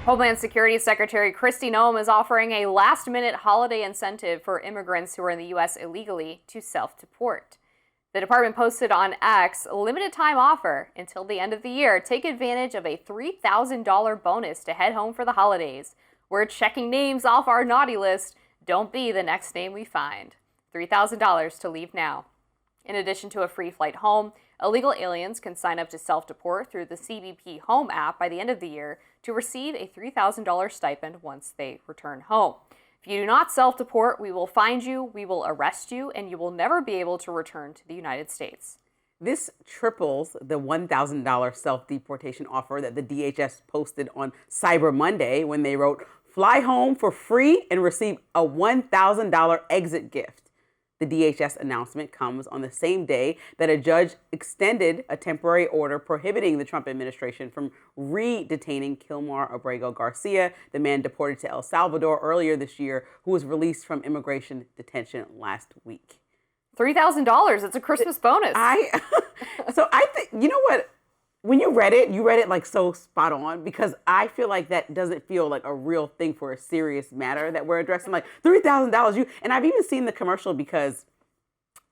Homeland Security Secretary Noem is offering a last-minute holiday incentive for immigrants who are in the U.S. illegally to self-deport. The department posted on X a limited-time offer until the end of the year. Take advantage of a $3,000 bonus to head home for the holidays. We're checking names off our naughty list. Don't be the next name we find. $3,000 to leave now. In addition to a free flight home, illegal aliens can sign up to self-deport through the CBP Home app by the end of the year to receive a $3,000 stipend once they return home. If you do not self-deport, we will find you, we will arrest you, and you will never be able to return to the United States. This triples the $1,000 self-deportation offer that the DHS posted on Cyber Monday when they wrote, "Fly home for free and receive a $1,000 exit gift." The DHS announcement comes on the same day that a judge extended a temporary order prohibiting the Trump administration from re-detaining Kilmar Abrego Garcia, the man deported to El Salvador earlier this year, who was released from immigration detention last week. $3,000. It's a Christmas bonus. So I think, you know what? When you read it like so spot on, because I feel like that doesn't feel like a real thing for a serious matter that we're addressing. Like $3,000, and I've even seen the commercial because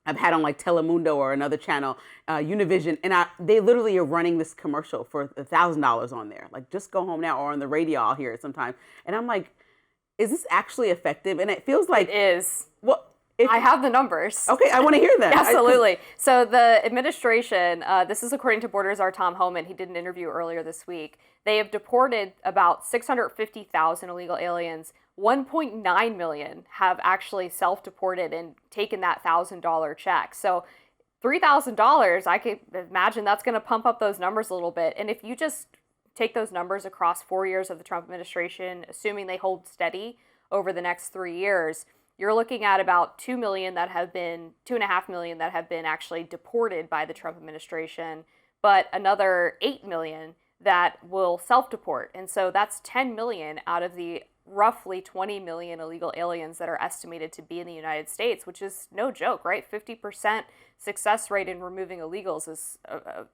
I've had on like Telemundo or another channel, Univision, and they literally are running this commercial for $1,000 on there. Like, just go home now, or on the radio I'll hear it sometimes, and I'm like, is this actually effective? And it feels like it is. Well, I have the numbers. Okay, I want to hear that. Absolutely. So the administration, this is according to Borders' Tom Homan. He did an interview earlier this week. They have deported about 650,000 illegal aliens. 1.9 million have actually self-deported and taken that $1,000 check. So $3,000, I could imagine that's going to pump up those numbers a little bit. And if you just take those numbers across 4 years of the Trump administration, assuming they hold steady over the next 3 years, you're looking at about 2.5 million that have been actually deported by the Trump administration, but another 8 million that will self-deport. And so that's 10 million out of the roughly 20 million illegal aliens that are estimated to be in the United States, which is no joke, right? 50% success rate in removing illegals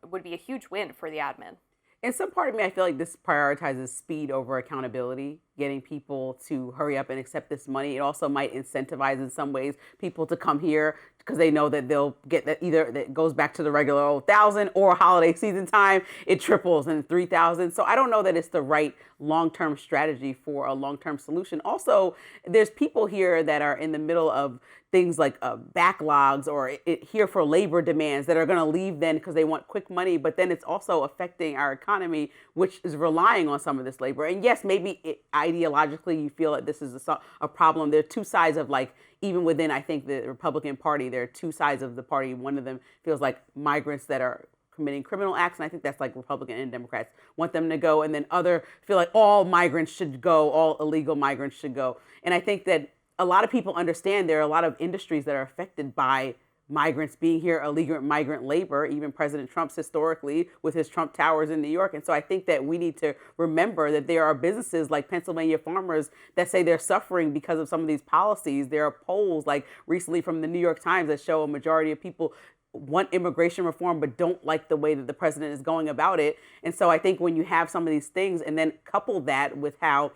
would be a huge win for the admin. In some part of me, I feel like this prioritizes speed over accountability, getting people to hurry up and accept this money. It also might incentivize in some ways people to come here because they know that they'll get that, either that goes back to the regular old 1,000 or holiday season time, it triples in 3,000. So I don't know that it's the right long-term strategy for a long-term solution. Also, there's people here that are in the middle of things like backlogs or here for labor demands that are going to leave then because they want quick money, but then it's also affecting our economy, which is relying on some of this labor. And yes, maybe ideologically you feel that this is a problem. There are two sides of, like, even within, I think, the Republican Party, there are two sides of the party. One of them feels like migrants that are committing criminal acts, and I think that's like Republican and Democrats want them to go, and then other feel like all migrants should go, all illegal migrants should go. And I think that a lot of people understand there are a lot of industries that are affected by migrants being here, illegal migrant labor, even President Trump's historically with his Trump Towers in New York. And so I think that we need to remember that there are businesses like Pennsylvania farmers that say they're suffering because of some of these policies. There are polls like recently from the New York Times that show a majority of people want immigration reform but don't like the way that the president is going about it. And so I think when you have some of these things and then couple that with how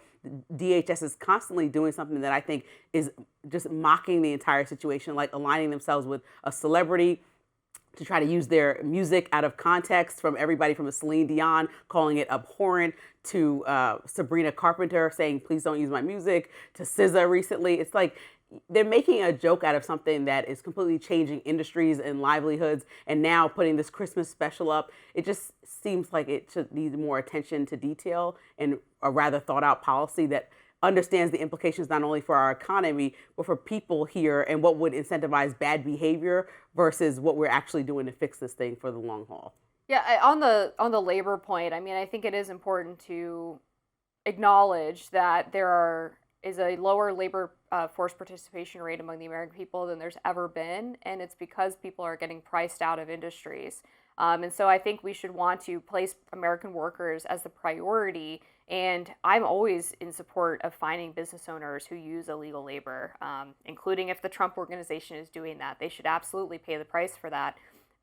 DHS is constantly doing something that I think is just mocking the entire situation, like aligning themselves with a celebrity to try to use their music out of context, from everybody from Celine Dion calling it abhorrent to Sabrina Carpenter saying, please don't use my music, to SZA recently. It's like they're making a joke out of something that is completely changing industries and livelihoods, and now putting this Christmas special up. It just seems like it should need more attention to detail and a rather thought out policy that understands the implications not only for our economy, but for people here and what would incentivize bad behavior versus what we're actually doing to fix this thing for the long haul. Yeah, on the labor point, I mean, I think it is important to acknowledge that there is a lower labor force participation rate among the American people than there's ever been, and it's because people are getting priced out of industries. And so I think we should want to place American workers as the priority, and I'm always in support of finding business owners who use illegal labor, including if the Trump organization is doing that. They should absolutely pay the price for that.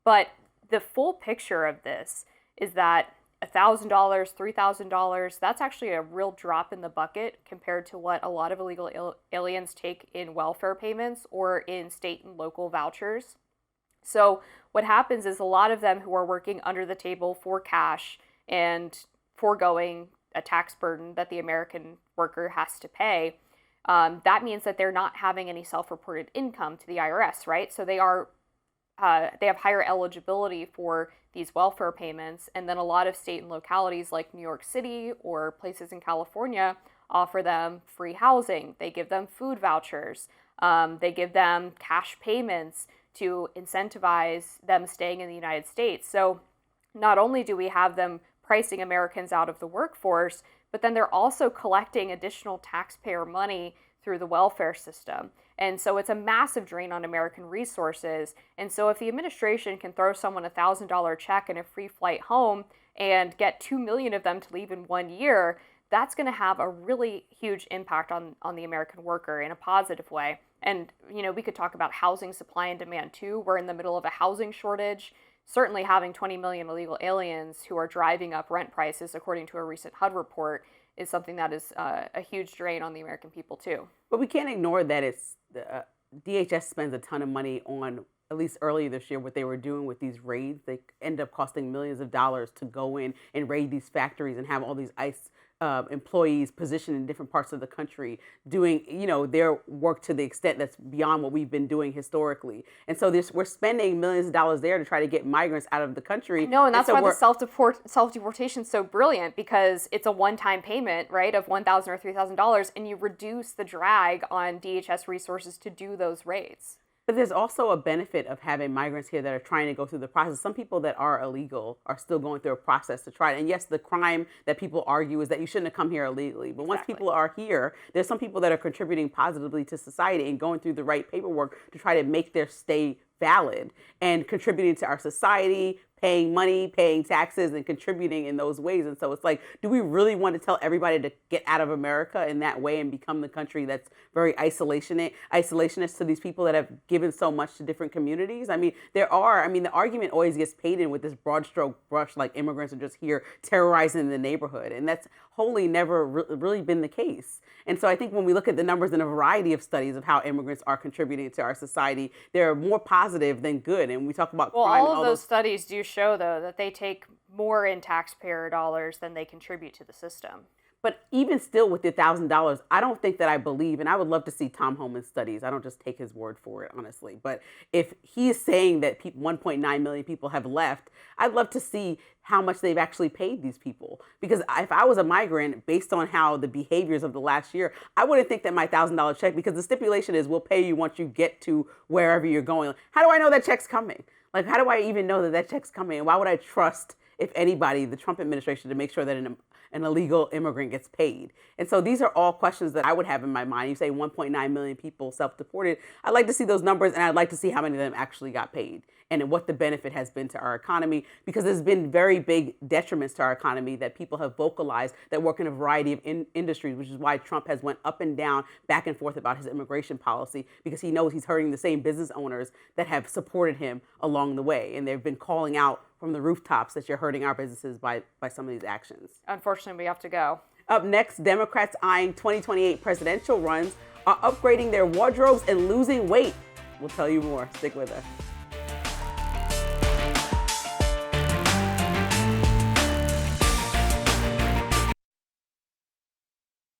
But the full picture of this is that $1,000, $3,000, that's actually a real drop in the bucket compared to what a lot of illegal aliens take in welfare payments or in state and local vouchers. So what happens is a lot of them who are working under the table for cash and foregoing a tax burden that the American worker has to pay, that means that they're not having any self-reported income to the IRS, right? So they have higher eligibility for these welfare payments, and then a lot of state and localities like New York City or places in California offer them free housing. They give them food vouchers. They give them cash payments to incentivize them staying in the United States. So not only do we have them pricing Americans out of the workforce, but then they're also collecting additional taxpayer money through the welfare system. And so it's a massive drain on American resources. And so if the administration can throw someone $1,000 check and a free flight home and get 2 million of them to leave in 1 year, that's going to have a really huge impact on the American worker in a positive way. And, we could talk about housing supply and demand too. We're in the middle of a housing shortage. Certainly having 20 million illegal aliens who are driving up rent prices, according to a recent HUD report, is something that is a huge drain on the American people too. But we can't ignore that DHS spends a ton of money on, at least earlier this year, what they were doing with these raids. They end up costing millions of dollars to go in and raid these factories and have all these ICE employees positioned in different parts of the country doing, their work to the extent that's beyond what we've been doing historically. And so we're spending millions of dollars there to try to get migrants out of the country. No, and that's why the self-deportation is so brilliant, because it's a one-time payment, right, of $1,000 or $3,000, and you reduce the drag on DHS resources to do those raids. But there's also a benefit of having migrants here that are trying to go through the process. Some people that are illegal are still going through a process to try it. And yes, the crime that people argue is that you shouldn't have come here illegally. But once people are here, there's some people that are contributing positively to society and going through the right paperwork to try to make their stay valid and contributing to our society, paying money, paying taxes, and contributing in those ways. And so it's like, do we really want to tell everybody to get out of America in that way and become the country that's very isolationist to these people that have given so much to different communities? I mean, the argument always gets painted with this broad stroke brush, like immigrants are just here terrorizing the neighborhood. And that's wholly never really been the case. And so I think when we look at the numbers in a variety of studies of how immigrants are contributing to our society, they're more positive than good. And we talk about crime. All of those studies do show, though, that they take more in taxpayer dollars than they contribute to the system. But even still with the $1,000, I don't think that I believe, and I would love to see Tom Homan's studies. I don't just take his word for it, honestly. But if he is saying that 1.9 million people have left, I'd love to see how much they've actually paid these people. Because if I was a migrant, based on how the behaviors of the last year, I wouldn't think that my $1,000 check, because the stipulation is we'll pay you once you get to wherever you're going. How do I know that check's coming? Like, how do I even know that check's coming? And why would I trust, if anybody, the Trump administration to make sure that an illegal immigrant gets paid? And so these are all questions that I would have in my mind. You say 1.9 million people self-deported. I'd like to see those numbers, and I'd like to see how many of them actually got paid and what the benefit has been to our economy, because there's been very big detriments to our economy that people have vocalized that work in a variety of industries, which is why Trump has went up and down, back and forth about his immigration policy, because he knows he's hurting the same business owners that have supported him along the way. And they've been calling out from the rooftops that you're hurting our businesses by some of these actions. Unfortunately, we have to go. Up next, Democrats eyeing 2028 presidential runs are upgrading their wardrobes and losing weight. We'll tell you more. Stick with us.